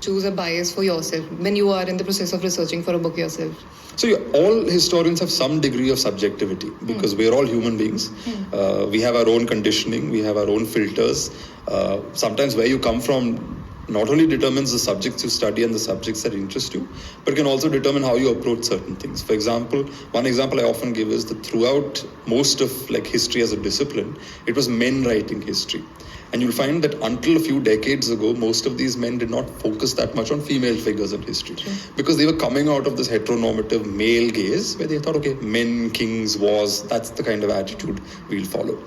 choose a bias for yourself when you are in the process of researching for a book yourself? So all historians have some degree of subjectivity because we're all human beings. We have our own conditioning, we have our own filters. Sometimes where you come from not only determines the subjects you study and the subjects that interest you, but can also determine how you approach certain things. For example, one example I often give is that throughout most of history as a discipline, it was men writing history. And you'll find that until a few decades ago, most of these men did not focus that much on female figures in history because they were coming out of this heteronormative male gaze where they thought, okay, men, kings, wars, that's the kind of attitude we'll follow.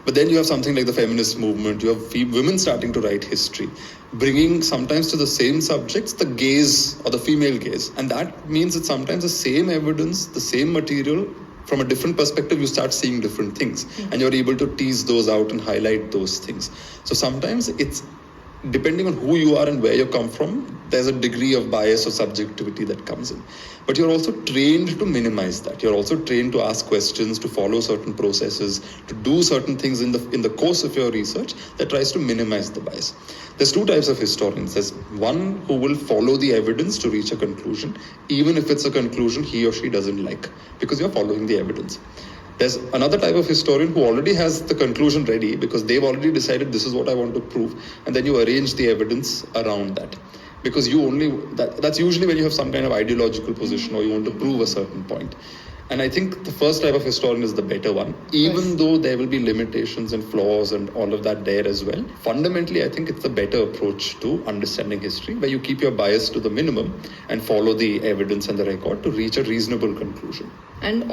But then you have something like the feminist movement, you have women starting to write history, bringing sometimes to the same subjects the gaze or the female gaze. And that means that sometimes the same evidence, the same material, from a different perspective, you start seeing different things and you're able to tease those out and highlight those things. So sometimes it's depending on who you are and where you come from, there's a degree of bias or subjectivity that comes in. But you're also trained to minimize that. You're also trained to ask questions, to follow certain processes, to do certain things in the course of your research that tries to minimize the bias. There's two types of historians. There's one who will follow the evidence to reach a conclusion, even if it's a conclusion he or she doesn't like, because you're following the evidence. There's another type of historian who already has the conclusion ready because they've already decided this is what I want to prove, and then you arrange the evidence around that. Because that's usually when you have some kind of ideological position or you want to prove a certain point. And I think the first type of historian is the better one, even though there will be limitations and flaws and all of that there as well. Fundamentally, I think it's the better approach to understanding history, where you keep your bias to the minimum and follow the evidence and the record to reach a reasonable conclusion. And